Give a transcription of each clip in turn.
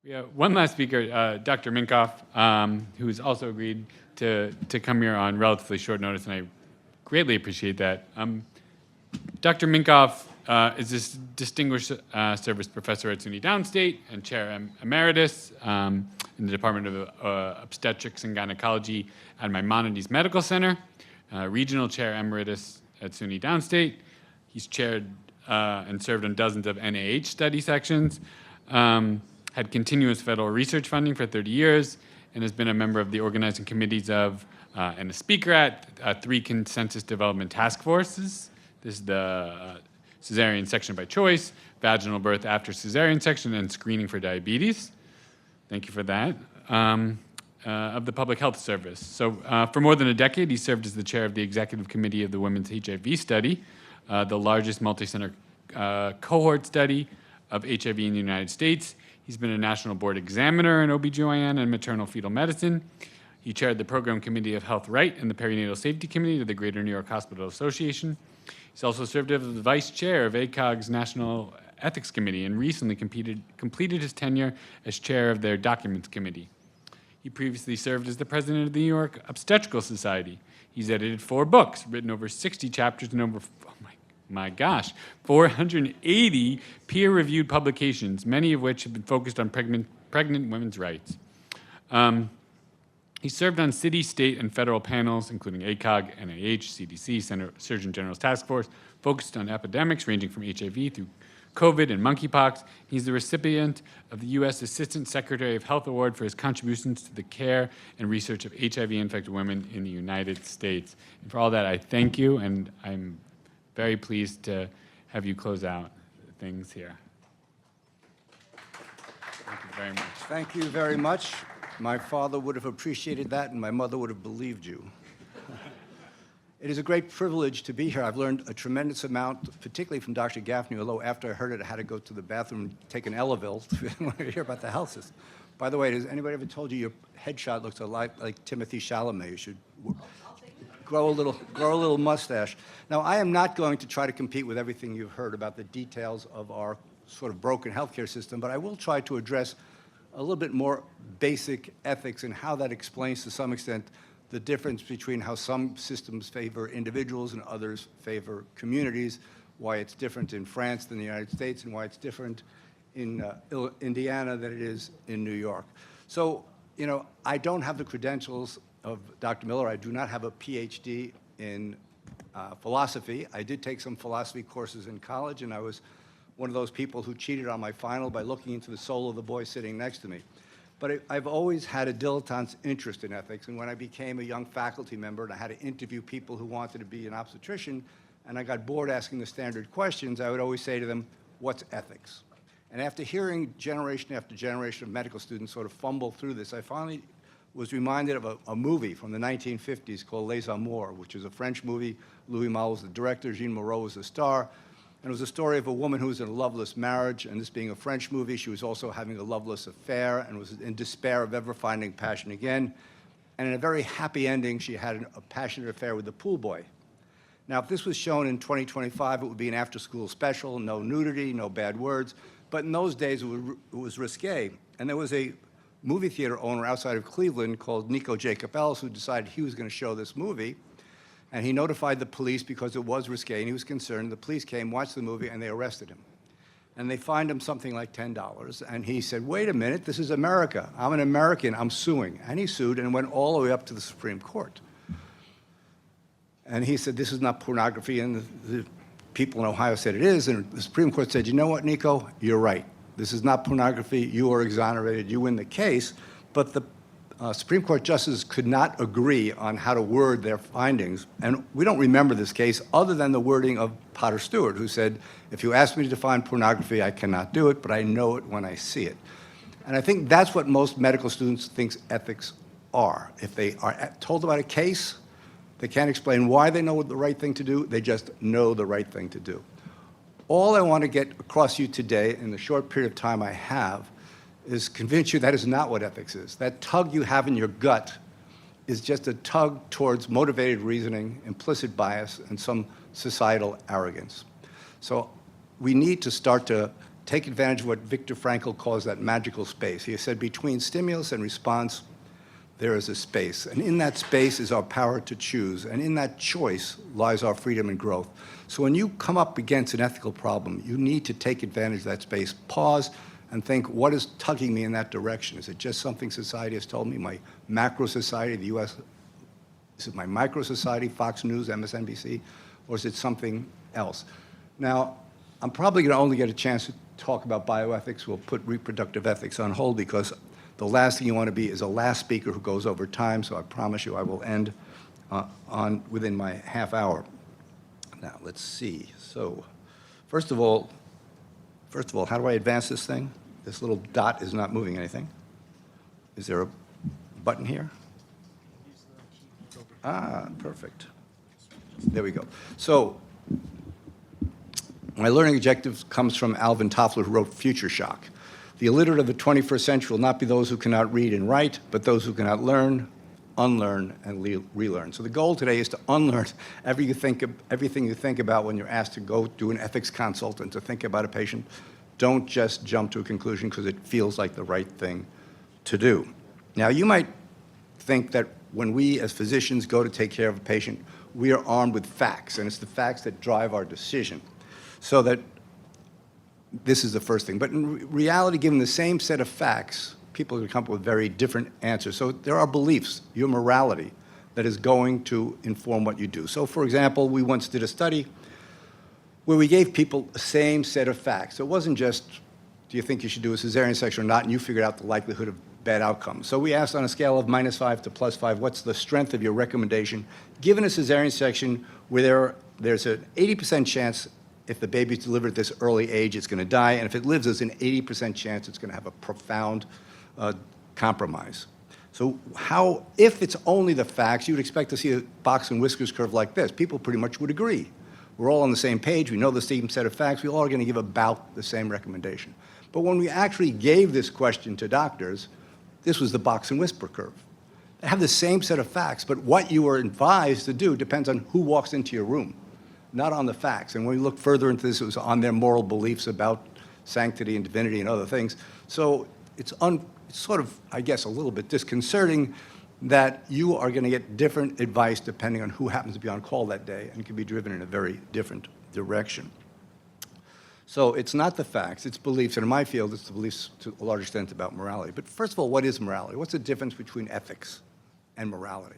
We have one last speaker, Dr. Minkoff, who's also agreed to come here on relatively short notice, and I greatly appreciate that. Dr. Minkoff is this distinguished service professor at SUNY Downstate and chair emeritus in the Department of Obstetrics and Gynecology at Humanities Medical Center, regional chair emeritus at SUNY Downstate. He's chaired and served on dozens of NIH study sections, had continuous federal research funding for 30 years, and has been a member of the organizing committees of and a speaker at 3 consensus development task forces. This is the cesarean section by choice, vaginal birth after cesarean section, and screening for diabetes. Thank you for that. Of the Public Health Service. So for more than a decade, he served as the chair of the executive committee of the Women's HIV Study, the largest multi-center cohort study of HIV in the United States. He's been a national board examiner in OBGYN and maternal fetal medicine. He chaired the program committee of Health Right and the perinatal safety committee of the Greater New York Hospital Association. He's also served as the vice chair of FACOG's National Ethics Committee and recently completed his tenure as chair of their Documents Committee. He previously served as the president of the New York Obstetrical Society. He's edited 4 books, written over 60 chapters and over, my gosh, 480 peer-reviewed publications, many of which have been focused on pregnant women's rights. He served on city, state, and federal panels, including ACOG, NIH, CDC, Surgeon General's Task Force, focused on epidemics ranging from HIV through COVID and monkeypox. He's the recipient of the U.S. Assistant Secretary of Health Award for his contributions to the care and research of HIV-infected women in the United States. And for all that, I thank you, and I'm very pleased to have you close out things here. Thank you very much. Thank you very much. My father would have appreciated that, and my mother would have believed you. It is a great privilege to be here. I've learned a tremendous amount, particularly from Dr. Gaffney, although after I heard it, I had to go to the bathroom and take an Eleville to hear about the health system. By the way, has anybody ever told you your headshot looks a lot like Timothy Chalamet? You should grow a little mustache. Now, I am not going to try to compete with everything you've heard about the details of our sort of broken healthcare system, but I will try to address a little bit more basic ethics and how that explains to some extent the difference between how some systems favor individuals and others favor communities, why it's different in France than the United States, and why it's different in Indiana than it is in New York. So, you know, I don't have the credentials of Dr. Miller. I do not have a PhD in philosophy. I did take some philosophy courses in college, and I was one of those people who cheated on my final by looking into the soul of the boy sitting next to me. But I've always had a dilettante's interest in ethics, and when I became a young faculty member and I had to interview people who wanted to be an obstetrician, and I got bored asking the standard questions, I would always say to them, what's ethics? And after hearing generation after generation of medical students sort of fumble through this, I finally was reminded of a movie from the 1950s called Les Amours, which is a French movie. Louis Malle was the director, Jean Moreau was the star. And it was a story of a woman who was in a loveless marriage, and this being a French movie, she was also having a loveless affair and was in despair of ever finding passion again. And in a very happy ending, she had a passionate affair with the pool boy. Now, if this was shown in 2025, it would be an after-school special, no nudity, no bad words. But in those days, it was risque. And there was a movie theater owner outside of Cleveland called Nico Jacob Ellis who decided he was going to show this movie. And he notified the police because it was risque, and he was concerned. The police came, watched the movie, and they arrested him. And they fined him something like $10. And he said, wait a minute, this is America. I'm an American, I'm suing. And he sued and went all the way up to the Supreme Court. And he said, this is not pornography, and the people in Ohio said it is. And the Supreme Court said, you know what, Nico, you're right. This is not pornography, you are exonerated, you win the case. But the Supreme Court justices could not agree on how to word their findings. And we don't remember this case other than the wording of Potter Stewart, who said, if you ask me to define pornography, I cannot do it, but I know it when I see it. And I think that's what most medical students think ethics are. If they are told about a case, they can't explain why they know the right thing to do, they just know the right thing to do. All I want to get across you today in the short period of time I have is convince you that is not what ethics is. That tug you have in your gut is just a tug towards motivated reasoning, implicit bias, and some societal arrogance. So we need to start to take advantage of what Viktor Frankl calls that magical space. He said, between stimulus and response, there is a space. And in that space is our power to choose. And in that choice lies our freedom and growth. So when you come up against an ethical problem, you need to take advantage of that space, pause, and think, what is tugging me in that direction? Is it just something society has told me, my macro society, the US? Is it my micro society, Fox News, MSNBC? Or is it something else? Now, I'm probably going to only get a chance to talk about bioethics. We'll put reproductive ethics on hold because the last thing you want to be is a last speaker who goes over time, so I promise you I will end within my half hour. Now, let's see. So, first of all, how do I advance this thing? This little dot is not moving anything. Is there a button here? Ah, perfect. There we go. So, my learning objective comes from Alvin Toffler, who wrote Future Shock. The illiterate of the 21st century will not be those who cannot read and write, but those who cannot learn, unlearn, and relearn. So the goal today is to unlearn everything you think about when you're asked to go do an ethics consult and to think about a patient. Don't just jump to a conclusion because it feels like the right thing to do. Now, you might think that when we as physicians go to take care of a patient, we are armed with facts, and it's the facts that drive our decision. So that this is the first thing. But in reality, given the same set of facts, people are going to come up with very different answers. So there are beliefs, your morality, that is going to inform what you do. So for example, we once did a study where we gave people the same set of facts. So it wasn't just, do you think you should do a cesarean section or not, and you figured out the likelihood of bad outcomes. So we asked on a scale of -5 to +5, what's the strength of your recommendation? Given a cesarean section where there's an 80% chance if the baby's delivered at this early age, it's going to die, and if it lives, there's an 80% chance it's going to have a profound compromise. So if it's only the facts, you'd expect to see a box and whiskers curve like this. People pretty much would agree. We're all on the same page. We know the same set of facts. We all are going to give about the same recommendation. But when we actually gave this question to doctors, this was the box and whisper curve. They have the same set of facts, but what you are advised to do depends on who walks into your room, not on the facts. And when we look further into this, it was on their moral beliefs about sanctity and divinity and other things. So it's sort of, I guess, a little bit disconcerting that you are going to get different advice depending on who happens to be on call that day and can be driven in a very different direction. So it's not the facts, it's beliefs. And in my field, it's the beliefs to a large extent about morality. But first of all, what is morality? What's the difference between ethics and morality?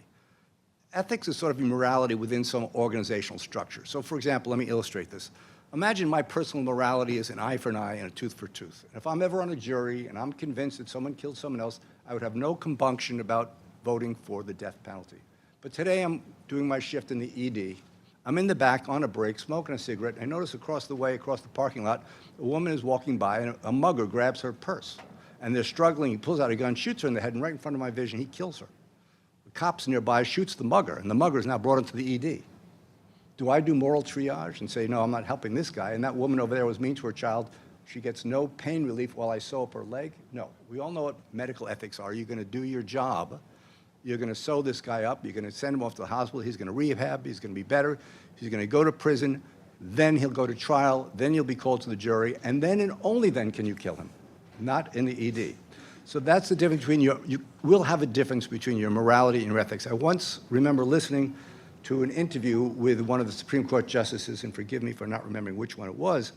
Ethics is sort of morality within some organizational structure. So for example, let me illustrate this. Imagine my personal morality is an eye for an eye and a tooth for tooth. And if I'm ever on a jury and I'm convinced that someone killed someone else, I would have no compunction about voting for the death penalty. But today I'm doing my shift in the ED. I'm in the back on a break, smoking a cigarette, and I notice across the way, across the parking lot, a woman is walking by and a mugger grabs her purse. And they're struggling, he pulls out a gun, shoots her in the head, and right in front of my vision, he kills her. The cops nearby shoots the mugger, and the mugger is now brought into the ED. Do I do moral triage and say, no, I'm not helping this guy, and that woman over there was mean to her child, she gets no pain relief while I sew up her leg? No. We all know what medical ethics are. You're going to do your job. You're going to sew this guy up. You're going to send him off to the hospital. He's going to rehab. He's going to be better. He's going to go to prison. Then he'll go to trial. Then you'll be called to the jury. And then and only then can you kill him, not in the ED. So that's the difference between you will have a difference between your morality and your ethics. I once remember listening to an interview with one of the Supreme Court justices, and forgive me for not remembering which one it was,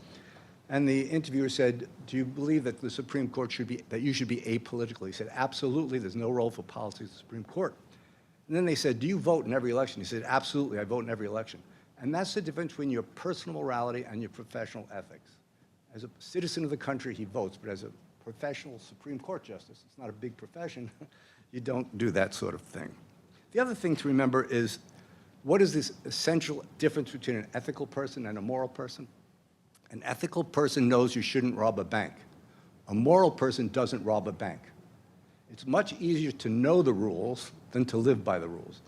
and the interviewer said, do you believe that the Supreme Court that you should be apolitical? He said, absolutely, there's no role for politics in the Supreme Court. And then they said, do you vote in every election? He said, absolutely, I vote in every election. And that's the difference between your personal morality and your professional ethics. As a citizen of the country, he votes, but as a professional Supreme Court justice, it's not a big profession, you don't do that sort of thing. The other thing to remember is, what is this essential difference between an ethical person and a moral person? An ethical person knows you shouldn't rob a bank. A moral person doesn't rob a bank. It's much easier to know the rules than to live by the rules.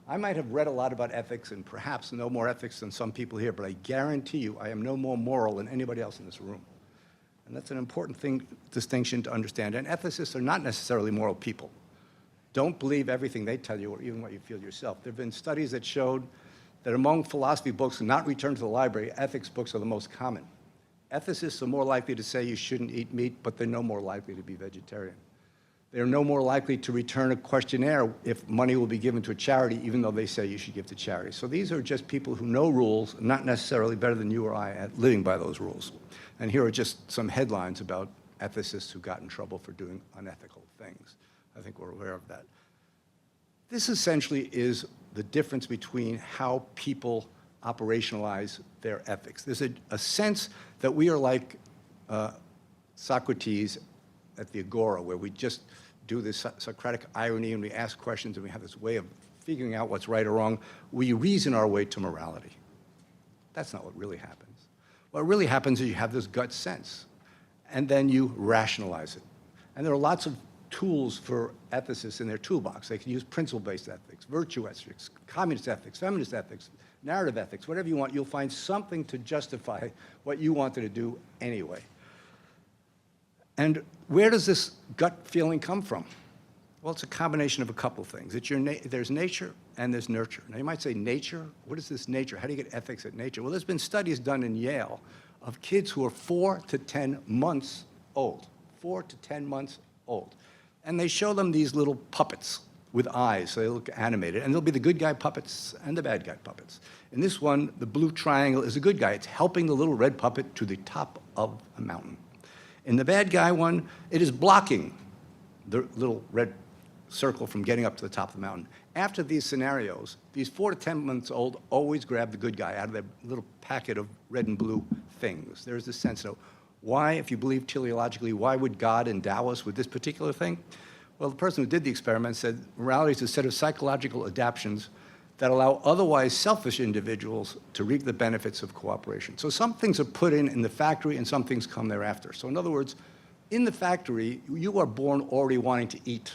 I might have read a lot about ethics and perhaps know more ethics than some people here, but I guarantee you I am no more moral than anybody else in this room. And that's an important distinction to understand. And ethicists are not necessarily moral people. Don't believe everything they tell you or even what you feel yourself. There have been studies that showed that among philosophy books not returned to the library, ethics books are the most common. Ethicists are more likely to say you shouldn't eat meat, but they're no more likely to be vegetarian. They're no more likely to return a questionnaire if money will be given to a charity, even though they say you should give to charity. So these are just people who know rules, not necessarily better than you or I at living by those rules. And here are just some headlines about ethicists who got in trouble for doing unethical things. I think we're aware of that. This essentially is the difference between how people operationalize their ethics. There's a sense that we are like Socrates at the Agora, where we just do this Socratic irony and we ask questions and we have this way of figuring out what's right or wrong. We reason our way to morality. That's not what really happens. What really happens is you have this gut sense, and then you rationalize it. And there are lots of tools for ethicists in their toolbox. They can use principle-based ethics, virtue ethics, communist ethics, feminist ethics, narrative ethics, whatever you want. You'll find something to justify what you wanted to do anyway. And where does this gut feeling come from? Well, it's a combination of a couple things. There's nature and there's nurture. Now, you might say nature? What is this nature? How do you get ethics at nature? Well, there's been studies done in Yale of kids who are 4 to 10 months old. 4 to 10 months old. And they show them these little puppets with eyes, so they look animated. And they'll be the good guy puppets and the bad guy puppets. In this one, the blue triangle is a good guy. It's helping the little red puppet to the top of a mountain. In the bad guy one, it is blocking the little red circle from getting up to the top of the mountain. After these scenarios, these 4 to 10 months old always grab the good guy out of their little packet of red and blue things. There's this sense of why, if you believe teleologically, why would God endow us with this particular thing? Well, the person who did the experiment said morality is a set of psychological adaptations that allow otherwise selfish individuals to reap the benefits of cooperation. So some things are put in the factory and some things come thereafter. So in other words, in the factory, you are born already wanting to eat.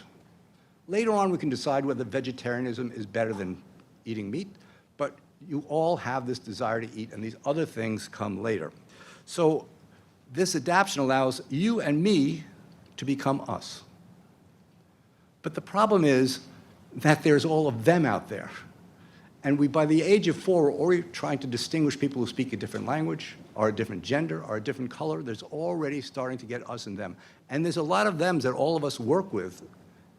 Later on, we can decide whether vegetarianism is better than eating meat, but you all have this desire to eat, and these other things come later. So this adaptation allows you and me to become us. But the problem is that there's all of them out there. And we, by the age of 4, we're already trying to distinguish people who speak a different language, are a different gender, are a different color. There's already starting to get us and them. And there's a lot of thems that all of us work with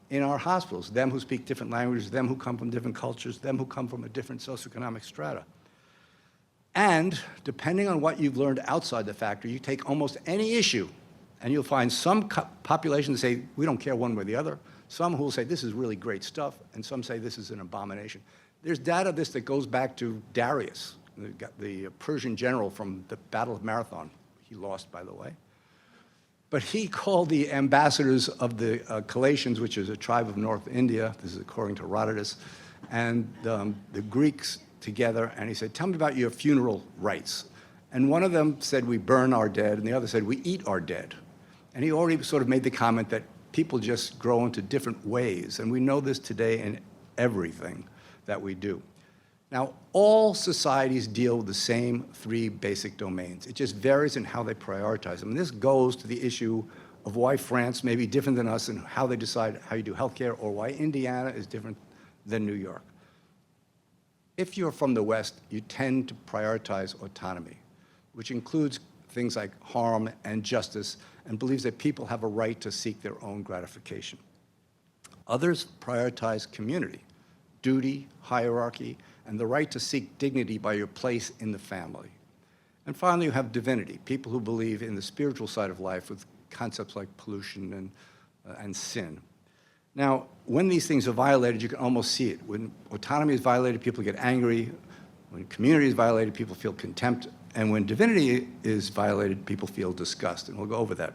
in our hospitals, them who speak different languages, them who come from different cultures, them who come from a different socioeconomic strata. And depending on what you've learned outside the factory, you take almost any issue, and you'll find some populations say, we don't care one way or the other, some who will say, this is really great stuff, and some say this is an abomination. There's data of this that goes back to Darius, the Persian general from the Battle of Marathon. He lost, by the way. But he called the ambassadors of the Calaitians, which is a tribe of North India, this is according to Herodotus, and the Greeks together, and he said, tell me about your funeral rites. And one of them said, we burn our dead, and the other said, we eat our dead. And he already sort of made the comment that people just grow into different ways, and we know this today in everything that we do. Now, all societies deal with the same 3 basic domains. It just varies in how they prioritize them. And this goes to the issue of why France may be different than us and how they decide how you do healthcare, or why Indiana is different than New York. If you're from the West, you tend to prioritize autonomy, which includes things like harm and justice, and believes that people have a right to seek their own gratification. Others prioritize community, duty, hierarchy, and the right to seek dignity by your place in the family. And finally, you have divinity, people who believe in the spiritual side of life with concepts like pollution and sin. Now, when these things are violated, you can almost see it. When autonomy is violated, people get angry. When community is violated, people feel contempt. And when divinity is violated, people feel disgust. And we'll go over that.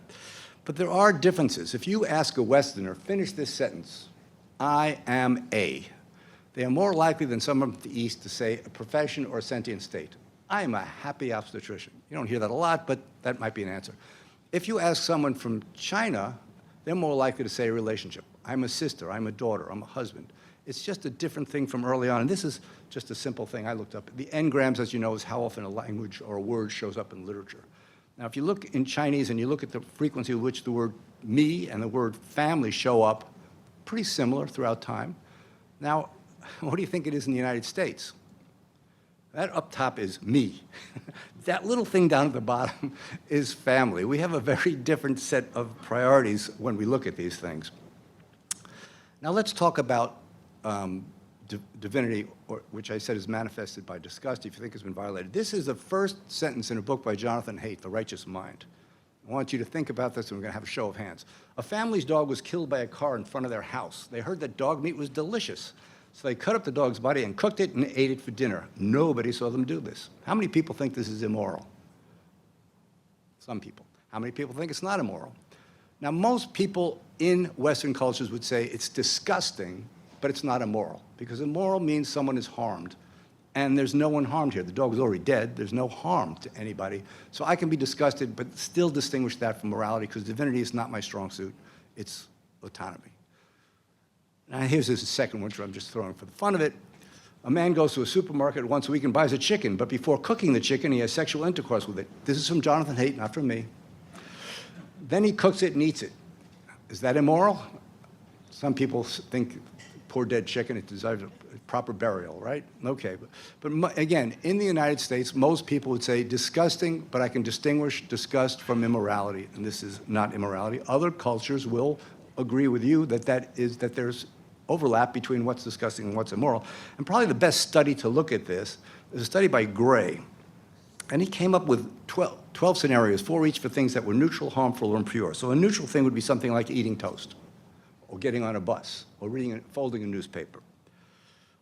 But there are differences. If you ask a Westerner, finish this sentence, I am a, they are more likely than someone from the East to say a profession or a sentient state. I am a happy obstetrician. You don't hear that a lot, but that might be an answer. If you ask someone from China, they're more likely to say a relationship. I'm a sister, I'm a daughter, I'm a husband. It's just a different thing from early on. And this is just a simple thing I looked up. The n-grams, as you know, is how often a language or a word shows up in literature. Now, if you look in Chinese and you look at the frequency with which the word me and the word family show up, pretty similar throughout time. Now, what do you think it is in the United States? That up top is me. That little thing down at the bottom is family. We have a very different set of priorities when we look at these things. Now let's talk about divinity, which I said is manifested by disgust if you think it's been violated. This is the first sentence in a book by Jonathan Haidt, The Righteous Mind. I want you to think about this, and we're going to have a show of hands. A family's dog was killed by a car in front of their house. They heard that dog meat was delicious, so they cut up the dog's body and cooked it and ate it for dinner. Nobody saw them do this. How many people think this is immoral? Some people. How many people think it's not immoral? Now, most people in Western cultures would say it's disgusting, but it's not immoral, because immoral means someone is harmed. And there's no one harmed here. The dog is already dead. There's no harm to anybody. So I can be disgusted, but still distinguish that from morality, because divinity is not my strong suit. It's autonomy. Now, here's this second one, which I'm just throwing for the fun of it. A man goes to a supermarket once a week and buys a chicken, but before cooking the chicken, he has sexual intercourse with it. This is from Jonathan Haidt, not from me. Then he cooks it and eats it. Is that immoral? Some people think poor dead chicken, it deserves a proper burial, right? Okay, but again, in the United States, most people would say disgusting, but I can distinguish disgust from immorality, and this is not immorality. Other cultures will agree with you that there's overlap between what's disgusting and what's immoral. And probably the best study to look at this is a study by Gray, and he came up with 12 scenarios, 4 each for things that were neutral, harmful, or impure. So a neutral thing would be something like eating toast, or getting on a bus, or folding a newspaper.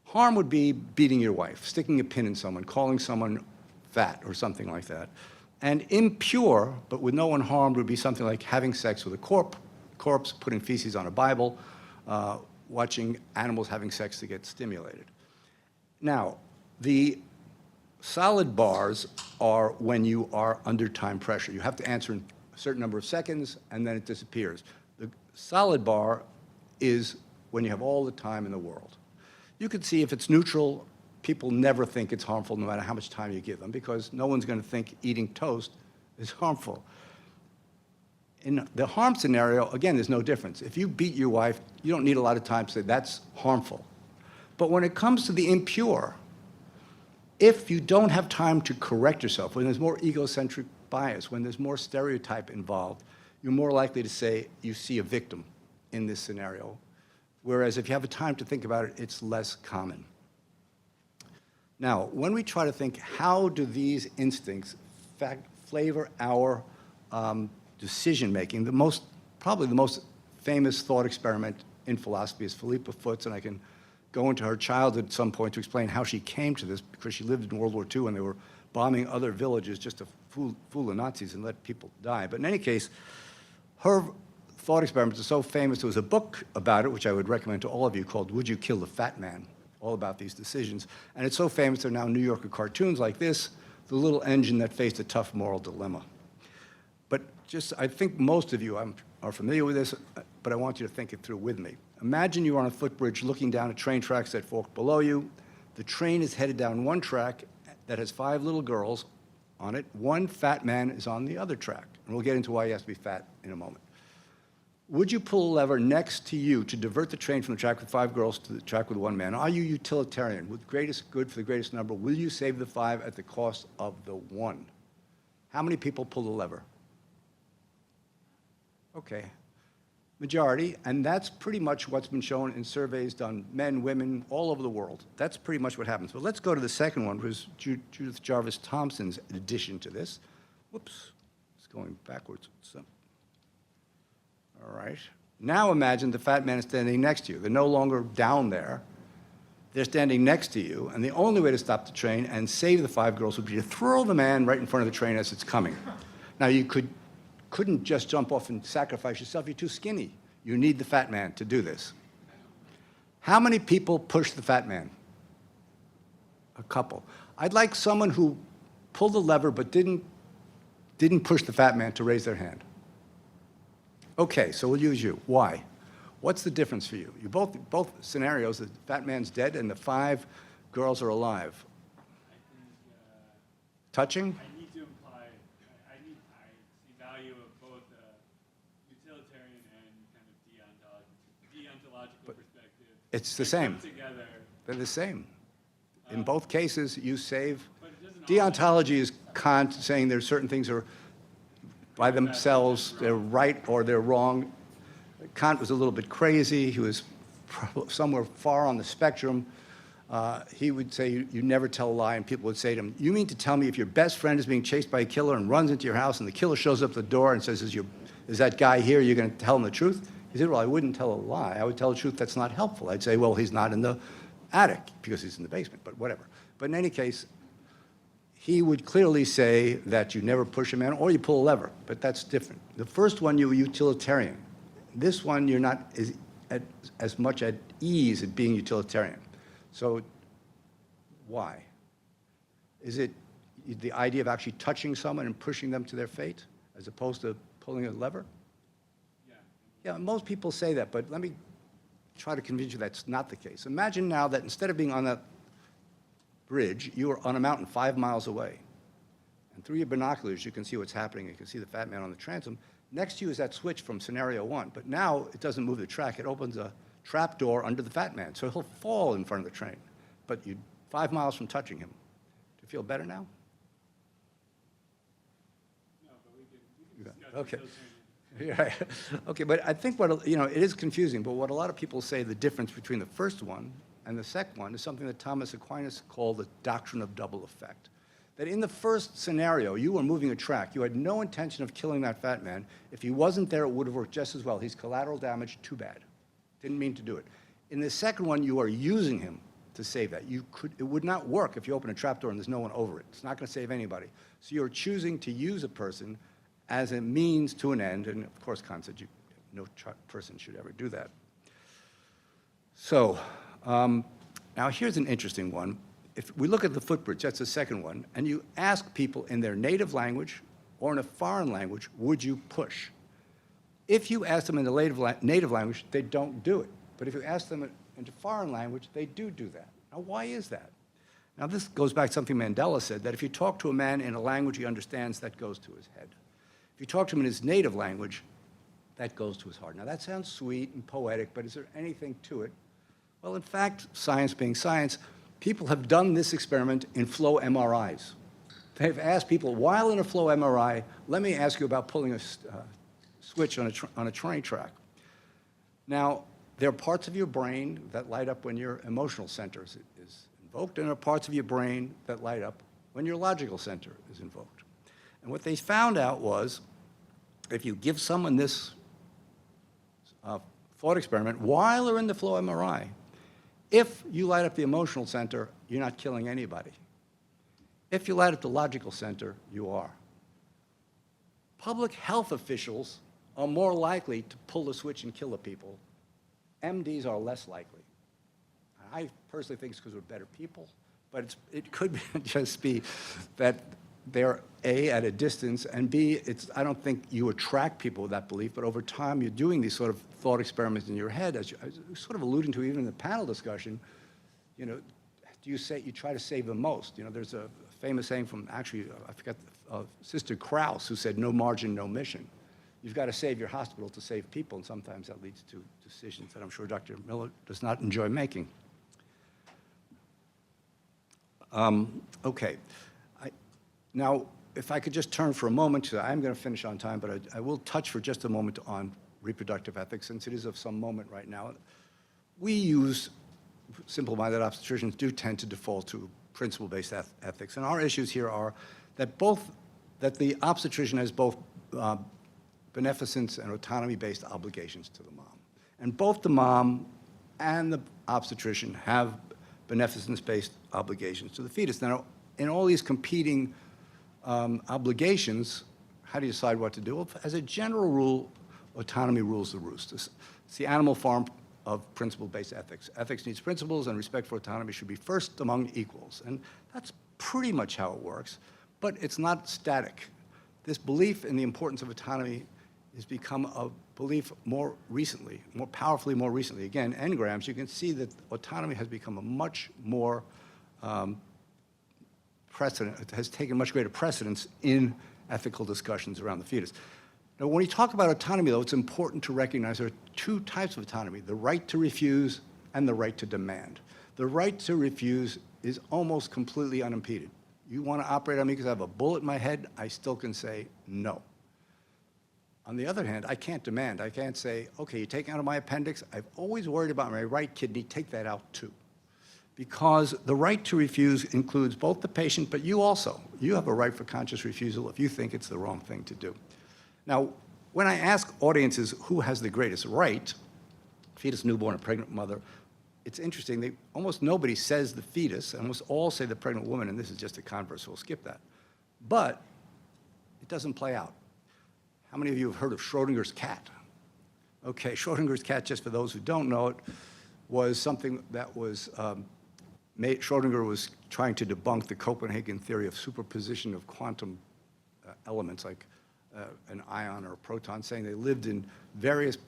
Harm would be beating your wife, sticking a pin in someone, calling someone fat, or something like that. And impure, but with no one harmed, would be something like having sex with a corpse, putting feces on a Bible, watching animals having sex to get stimulated. Now, the solid bars are when you are under time pressure. You have to answer in a certain number of seconds, and then it disappears. The solid bar is when you have all the time in the world. You could see if it's neutral, people never think it's harmful no matter how much time you give them, because no one's going to think eating toast is harmful. In the harm scenario, again, there's no difference. If you beat your wife, you don't need a lot of time to say that's harmful. But when it comes to the impure, if you don't have time to correct yourself, when there's more egocentric bias, when there's more stereotype involved, you're more likely to say you see a victim in this scenario. Whereas if you have a time to think about it, it's less common. Now, when we try to think, how do these instincts flavor our decision-making, probably the most famous thought experiment in philosophy is Philippa Foot's, and I can go into her childhood at some point to explain how she came to this, because she lived in World War II and they were bombing other villages just to fool the Nazis and let people die. But in any case, her thought experiments are so famous. There was a book about it, which I would recommend to all of you, called Would You Kill the Fat Man? All about these decisions. And it's so famous, there are now New Yorker cartoons like this, the little engine that faced a tough moral dilemma. But I think most of you are familiar with this, but I want you to think it through with me. Imagine you're on a footbridge looking down at train tracks that fork below you. The train is headed down one track that has 5 little girls on it. One fat man is on the other track. And we'll get into why he has to be fat in a moment. Would you pull a lever next to you to divert the train from the track with 5 girls to the track with 1 man? Are you utilitarian? With greatest good for the greatest number, will you save the 5 at the cost of the 1? How many people pull the lever? Okay, majority, and that's pretty much what's been shown in surveys done, men, women, all over the world. That's pretty much what happens. But let's go to the second one, which is Judith Jarvis Thompson's addition to this. Whoops, it's going backwards. So, all right. Now imagine the fat man is standing next to you. They're no longer down there. They're standing next to you, and the only way to stop the train and save the 5 girls would be to throw the man right in front of the train as it's coming. Now, you couldn't just jump off and sacrifice yourself. You're too skinny. You need the fat man to do this. How many people push the fat man? A couple. I'd like someone who pulled the lever but didn't push the fat man to raise their hand. Okay, so we'll use you. Why? What's the difference for you? You both scenarios, the fat man's dead and the 5 girls are alive. I think, touching? I need to imply, I see value of both utilitarian and kind of deontological perspective. It's the same. Together. They're the same. In both cases, you save. Deontology is Kant saying there's certain things are by themselves, they're right or they're wrong. Kant was a little bit crazy. He was somewhere far on the spectrum. He would say, you never tell a lie, and people would say to him, you mean to tell me if your best friend is being chased by a killer and runs into your house and the killer shows up at the door and says, is that guy here, you're going to tell him the truth? He said, well, I wouldn't tell a lie. I would tell the truth that's not helpful. I'd say, well, he's not in the attic because he's in the basement, but whatever. But in any case, he would clearly say that you never push a man or you pull a lever, but that's different. The first one, you were utilitarian. This one, you're not as much at ease at being utilitarian. So why? Is it the idea of actually touching someone and pushing them to their fate as opposed to pulling a lever? Yeah, most people say that, but let me try to convince you that's not the case. Imagine now that instead of being on that bridge, you are on a mountain 5 miles away. And through your binoculars, you can see what's happening. You can see the fat man on the transom. Next to you is that switch from scenario 1. But now it doesn't move the track. It opens a trap door under the fat man. So he'll fall in front of the train. But you're 5 miles from touching him. Do you feel better now? No, but we can discuss okay. those. Yeah. Okay, but I think what, it is confusing, but what a lot of people say the difference between the first one and the second one is something that Thomas Aquinas called the doctrine of double effect. That in the first scenario, you were moving a track. You had no intention of killing that fat man. If he wasn't there, it would have worked just as well. He's collateral damage, too bad. Didn't mean to do it. In the second one, you are using him to save that. It would not work if you open a trapdoor and there's no one over it. It's not going to save anybody. So you're choosing to use a person as a means to an end, and of course Kant said no person should ever do that. So now here's an interesting one. If we look at the footbridge, that's the second one, and you ask people in their native language or in a foreign language, would you push? If you ask them in the native language, they don't do it. But if you ask them in a foreign language, they do that. Now, why is that? Now, this goes back to something Mandela said, that if you talk to a man in a language he understands, that goes to his head. If you talk to him in his native language, that goes to his heart. Now, that sounds sweet and poetic, but is there anything to it? Well, in fact, science being science, people have done this experiment in flow MRIs. They've asked people, while in a flow MRI, let me ask you about pulling a switch on a train track. Now, there are parts of your brain that light up when your emotional center is invoked, and there are parts of your brain that light up when your logical center is invoked. And what they found out was, if you give someone this thought experiment while they're in the flow MRI, if you light up the emotional center, you're not killing anybody. If you light up the logical center, you are. Public health officials are more likely to pull the switch and kill the people. MDs are less likely. I personally think it's because we're better people, but it could just be that they're A, at a distance, and B, I don't think you attract people with that belief, but over time you're doing these sort of thought experiments in your head, as you're sort of alluding to even in the panel discussion, do you try to save the most? There's a famous saying from, actually, I forgot, Sister Krauss, who said, no margin, no mission. You've got to save your hospital to save people, and sometimes that leads to decisions that I'm sure Dr. Miller does not enjoy making. Okay. Now, if I could just turn for a moment, I'm going to finish on time, but I will touch for just a moment on reproductive ethics, since it is of some moment right now. Simple-minded obstetricians do tend to default to principle-based ethics, and our issues here are that the obstetrician has both beneficence and autonomy-based obligations to the mom. And both the mom and the obstetrician have beneficence-based obligations to the fetus. Now, in all these competing obligations, how do you decide what to do? Well, as a general rule, autonomy rules the roost. It's the animal form of principle-based ethics. Ethics needs principles, and respect for autonomy should be first among equals. And that's pretty much how it works, but it's not static. This belief in the importance of autonomy has become a belief more powerfully more recently. Again, engrams, you can see that autonomy has become a much more it has taken much greater precedence in ethical discussions around the fetus. Now, when we talk about autonomy, though, it's important to recognize there are two types of autonomy, the right to refuse and the right to demand. The right to refuse is almost completely unimpeded. You want to operate on me because I have a bullet in my head, I still can say no. On the other hand, I can't demand. I can't say, okay, you're taking out of my appendix. I've always worried about my right kidney. Take that out too. Because the right to refuse includes both the patient, but you also. You have a right for conscious refusal if you think it's the wrong thing to do. Now, when I ask audiences who has the greatest right, fetus, newborn, or pregnant mother, it's interesting. Almost nobody says the fetus. Almost all say the pregnant woman, and this is just a converse, so we'll skip that. But it doesn't play out. How many of you have heard of Schrodinger's cat? Okay, Schrodinger's cat, just for those who don't know it, was something that was Schrodinger was trying to debunk the Copenhagen theory of superposition of quantum elements like an ion or a proton, saying they lived in various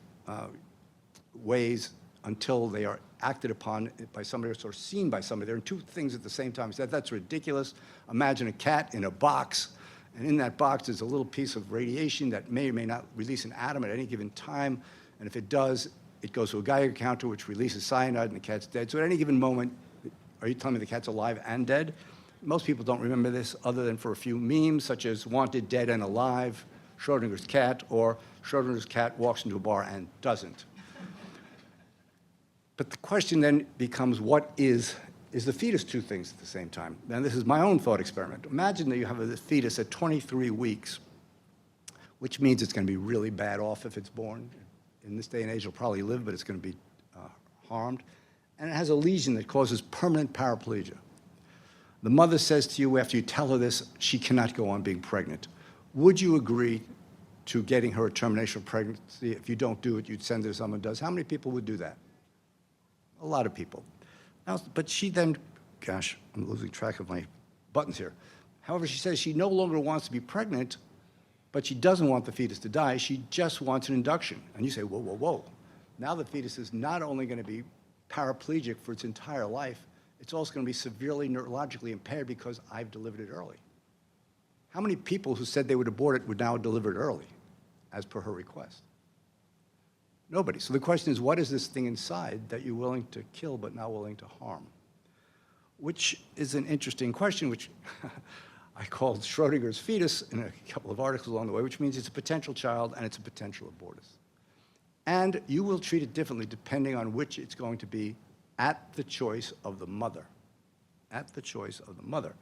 ways until they are acted upon by somebody or seen by somebody. They're in two things at the same time. He said, that's ridiculous. Imagine a cat in a box, and in that box is a little piece of radiation that may or may not release an atom at any given time, and if it does, it goes to a Geiger counter, which releases cyanide, and the cat's dead. So at any given moment, are you telling me the cat's alive and dead? Most people don't remember this other than for a few memes, such as wanted, dead, and alive, Schrodinger's cat, or Schrodinger's cat walks into a bar and doesn't. But the question then becomes, what is the fetus two things at the same time? And this is my own thought experiment. Imagine that you have a fetus at 23 weeks, which means it's going to be really bad off if it's born. In this day and age, it'll probably live, but it's going to be harmed. And it has a lesion that causes permanent paraplegia. The mother says to you after you tell her this, she cannot go on being pregnant. Would you agree to getting her a termination of pregnancy? If you don't do it, you'd send her to someone who does. How many people would do that? A lot of people. Now, but she then, gosh, I'm losing track of my buttons here. However, she says she no longer wants to be pregnant, but she doesn't want the fetus to die. She just wants an induction. And you say, whoa, whoa, whoa. Now the fetus is not only going to be paraplegic for its entire life, it's also going to be severely neurologically impaired because I've delivered it early. How many people who said they would abort it would now deliver it early, as per her request? Nobody. So the question is, what is this thing inside that you're willing to kill but not willing to harm? Which is an interesting question, which I called Schrodinger's fetus in a couple of articles along the way, which means it's a potential child and it's a potential abortus. And you will treat it differently depending on which it's going to be at the choice of the mother. At the choice of the mother.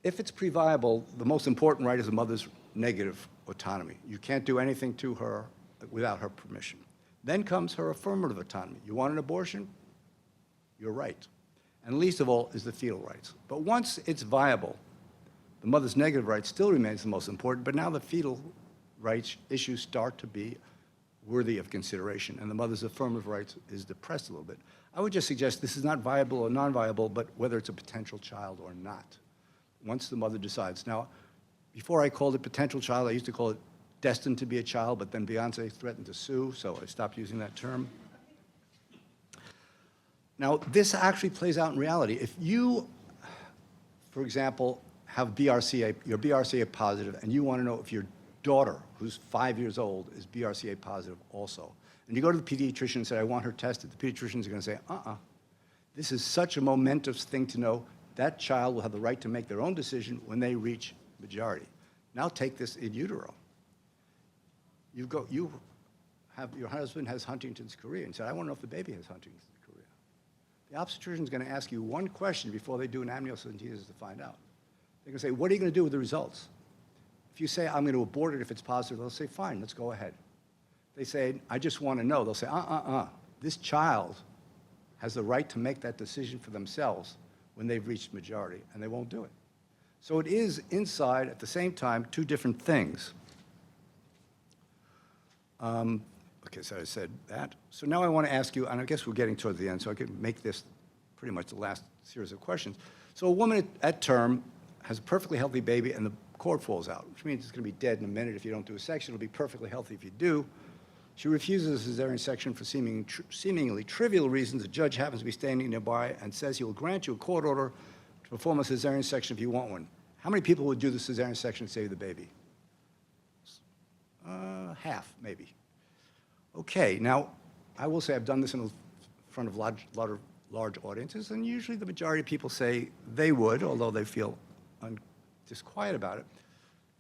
If it's pre-viable, the most important right is the mother's negative autonomy. You can't do anything to her without her permission. Then comes her affirmative autonomy. You want an abortion? You're right. And least of all is the fetal rights. But once it's viable, the mother's negative right still remains the most important, but now the fetal rights issues start to be worthy of consideration, and the mother's affirmative rights is depressed a little bit. I would just suggest this is not viable or non-viable, but whether it's a potential child or not, once the mother decides. Now, before I called it potential child, I used to call it destined to be a child, but then Beyonce threatened to sue, so I stopped using that term. Now, this actually plays out in reality. If you, for example, have BRCA, you're BRCA positive, and you want to know if your daughter, who's 5 years old, is BRCA positive also. And you go to the pediatrician and say, I want her tested. The pediatricians are going to say, this is such a momentous thing to know. That child will have the right to make their own decision when they reach majority. Now take this in utero. Your husband has Huntington's chorea, and said, I want to know if the baby has Huntington's chorea. The obstetrician is going to ask you one question before they do an amniocentesis to find out. They're going to say, what are you going to do with the results? If you say, I'm going to abort it if it's positive, they'll say, fine, let's go ahead. They say, I just want to know. They'll say, this child has the right to make that decision for themselves when they've reached majority, and they won't do it. So it is inside, at the same time, two different things. Okay, so I said that. So now I want to ask you, and I guess we're getting towards the end, so I can make this pretty much the last series of questions. So a woman at term has a perfectly healthy baby, and the cord falls out, which means it's going to be dead in a minute if you don't do a section. It'll be perfectly healthy if you do. She refuses a cesarean section for seemingly trivial reasons. The judge happens to be standing nearby and says he will grant you a court order to perform a cesarean section if you want one. How many people would do the cesarean section to save the baby? Half, maybe. Okay, now, I will say I've done this in front of a lot large audiences, and usually the majority of people say they would, although they feel disquiet about it.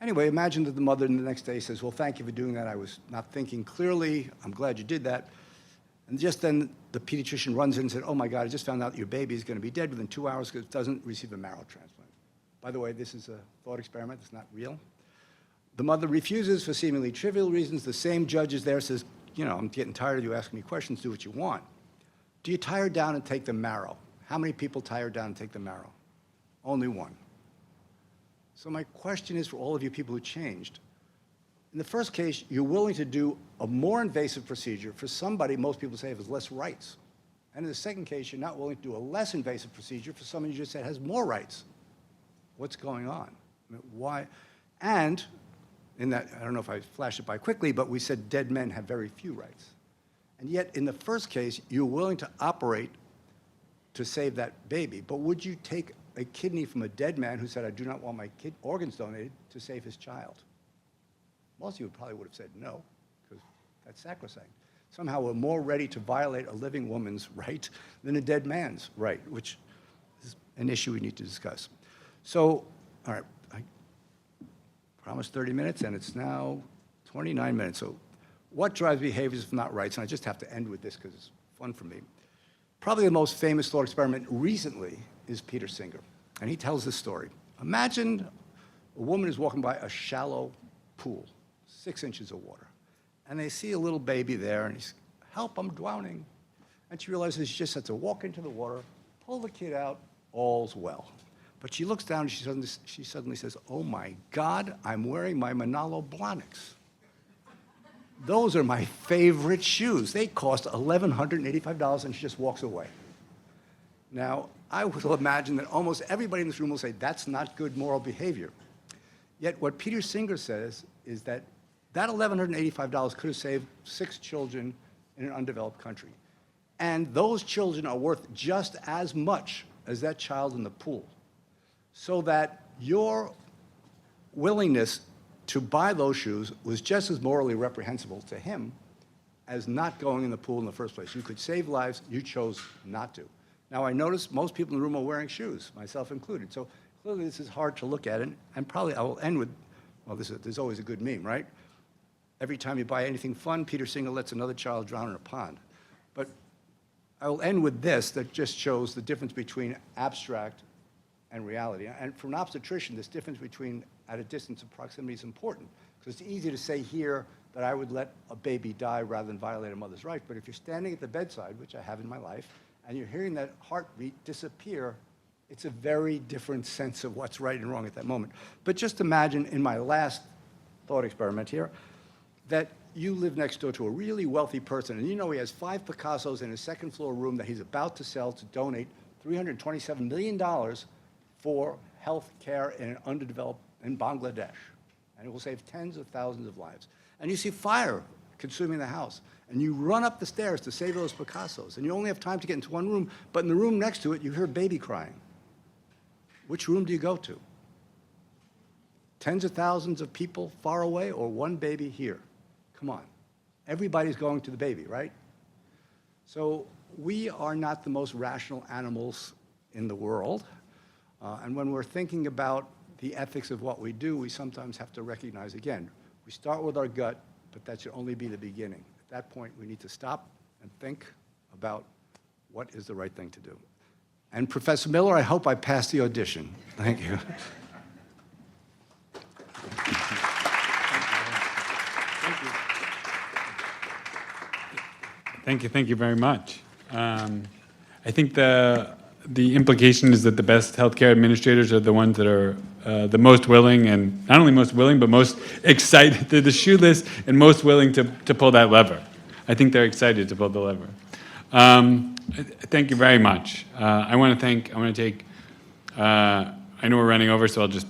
Anyway, imagine that the mother the next day says, well, thank you for doing that. I was not thinking clearly. I'm glad you did that. And just then the pediatrician runs in and said, oh my God, I just found out that your baby is going to be dead within 2 hours because it doesn't receive a marrow transplant. By the way, this is a thought experiment. It's not real. The mother refuses for seemingly trivial reasons. The same judge is there, says, you know, I'm getting tired of you asking me questions. Do what you want. Do you tie her down and take the marrow? How many people tie her down and take the marrow? Only one. So my question is for all of you people who changed. In the first case, you're willing to do a more invasive procedure for somebody most people say has less rights. And in the second case, you're not willing to do a less invasive procedure for someone you just said has more rights. What's going on? I mean, why? And in that, I don't know if I flashed it by quickly, but we said dead men have very few rights. And yet, in the first case, you're willing to operate to save that baby. But would you take a kidney from a dead man who said, I do not want my organs donated to save his child? Most of you probably would have said no, because that's sacrosanct. Somehow we're more ready to violate a living woman's right than a dead man's right, which is an issue we need to discuss. So, all right, I promised 30 minutes, and it's now 29 minutes. So what drives behaviors if not rights? And I just have to end with this because it's fun for me. Probably the most famous thought experiment recently is Peter Singer, and he tells this story. Imagine a woman is walking by a shallow pool, 6 inches of water, and they see a little baby there, and he's, help, I'm drowning. And she realizes she just has to walk into the water, pull the kid out, all's well. But she looks down and she suddenly says, oh my God, I'm wearing my Manalo Blahniks. Those are my favorite shoes. They cost $1,185, and she just walks away. Now, I would imagine that almost everybody in this room will say, that's not good moral behavior. Yet what Peter Singer says is that that $1,185 could have saved 6 children in an undeveloped country. And those children are worth just as much as that child in the pool. So that your willingness to buy those shoes was just as morally reprehensible to him as not going in the pool in the first place. You could save lives, you chose not to. Now, I notice most people in the room are wearing shoes, myself included. So clearly this is hard to look at, and probably I will end with, well, there's always a good meme, right? Every time you buy anything fun, Peter Singer lets another child drown in a pond. But I will end with this that just shows the difference between abstract and reality. And for an obstetrician, this difference between at a distance of proximity is important, because it's easy to say here that I would let a baby die rather than violate a mother's right. But if you're standing at the bedside, which I have in my life, and you're hearing that heartbeat disappear, it's a very different sense of what's right and wrong at that moment. But just imagine in my last thought experiment here, that you live next door to a really wealthy person, and you know he has 5 Picassos in his second floor room that he's about to sell to donate $327 million for health care in an underdeveloped, in Bangladesh. And it will save tens of thousands of lives. And you see fire consuming the house, and you run up the stairs to save those Picassos, and you only have time to get into one room, but in the room next to it, you hear a baby crying. Which room do you go to? Tens of thousands of people far away, or one baby here? Come on. Everybody's going to the baby, right? So we are not the most rational animals in the world. And when we're thinking about the ethics of what we do, we sometimes have to recognize, again, we start with our gut, but that should only be the beginning. At that point, we need to stop and think about what is the right thing to do. And Professor Miller, I hope I passed the audition. Thank you. Thank you very much. I think the implication is that the best healthcare administrators are the ones that are the most willing, and not only most willing, but most excited. They're the shoeless and most willing to pull that lever. I think they're excited to pull the lever. Thank you very much. I know we're running over, so I'll just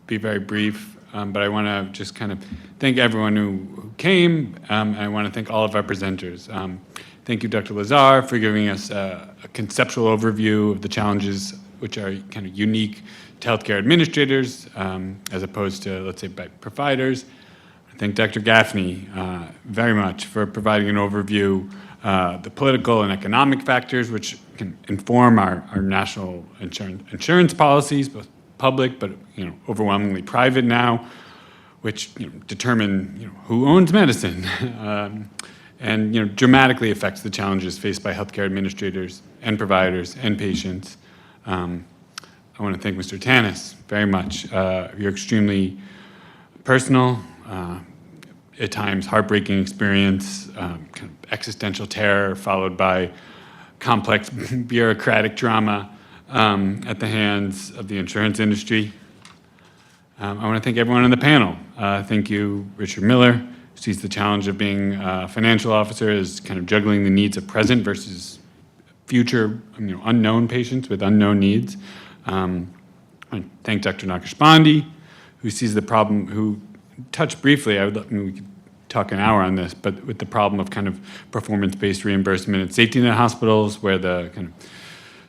be very brief, but I want to just kind of thank everyone who came, and I want to thank all of our presenters. Thank you, Dr. Lazar, for giving us a conceptual overview of the challenges which are kind of unique to healthcare administrators, as opposed to, let's say, by providers. I thank Dr. Gaffney very much for providing an overview the political and economic factors which can inform our national insurance policies, both public but overwhelmingly private now, which determine who owns medicine, and dramatically affects the challenges faced by healthcare administrators and providers and patients. I want to thank Mr. Tanis very much. Your extremely personal, at times heartbreaking experience, kind of existential terror followed by complex bureaucratic drama at the hands of the insurance industry. I want to thank everyone on the panel. Thank you, Richard Miller, who sees the challenge of being a financial officer as kind of juggling the needs of present versus future, unknown patients with unknown needs. I thank Dr. Nakashbandi, who sees the problem, who touched briefly, we could talk an hour on this, but with the problem of kind of performance-based reimbursement at safety net hospitals, where the kind of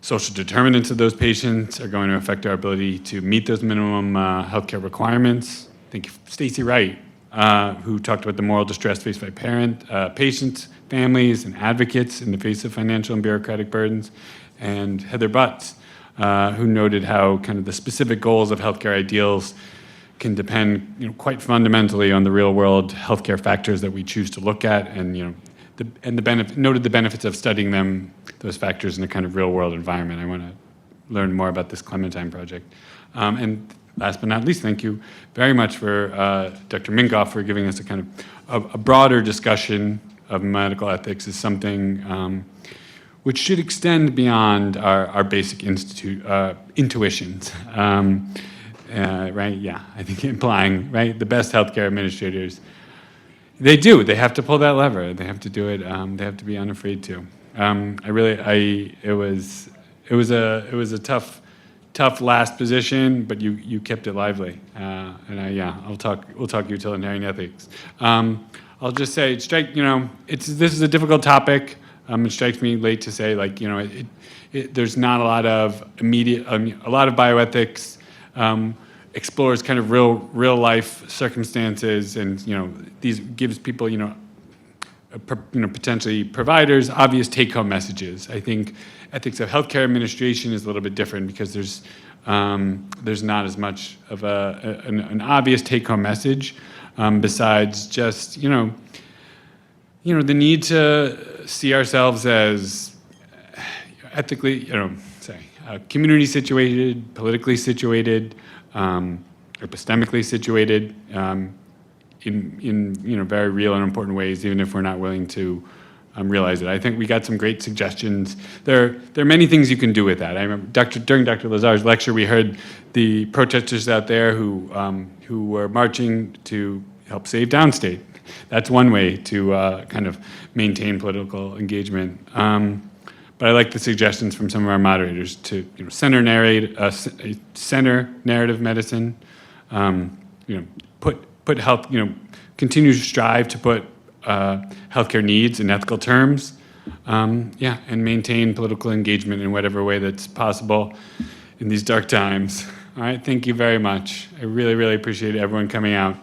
social determinants of those patients are going to affect our ability to meet those minimum healthcare requirements. Thank you, Stacy Wright, who talked about the moral distress faced by patients, families, and advocates in the face of financial and bureaucratic burdens, and Heather Butts, who noted how kind of the specific goals of healthcare ideals can depend, quite fundamentally on the real-world healthcare factors that we choose to look at, and noted the benefits of studying those factors in a kind of real-world environment. I want to learn more about this Clementine project. And last but not least, thank you very much for Dr. Minkoff for giving us a kind of a broader discussion of medical ethics as something which should extend beyond our basic intuitions. Right? Yeah, I think implying, right, the best healthcare administrators, they have to pull that lever. They have to do it. They have to be unafraid to. It was a tough last position, but you kept it lively. We'll talk utilitarian ethics. I'll just say, this is a difficult topic. It strikes me late to say, there's not a lot of immediate, a lot of bioethics explores kind of real life circumstances, and these gives people potentially providers obvious take home messages. I think ethics of healthcare administration is a little bit different because there's not as much of an obvious take home message besides just the need to see ourselves as ethically community situated, politically situated, epistemically situated, in very real and important ways, even if we're not willing to realize it. I think we got some great suggestions. There are many things you can do with that. I remember during Dr. Lazar's lecture, we heard the protesters out there who were marching to help save Downstate. That's one way to kind of maintain political engagement. But I like the suggestions from some of our moderators to center narrative medicine, put health, continue to strive to put healthcare needs in ethical terms, and maintain political engagement in whatever way that's possible in these dark times. All right, thank you very much. I really, really appreciate everyone coming out.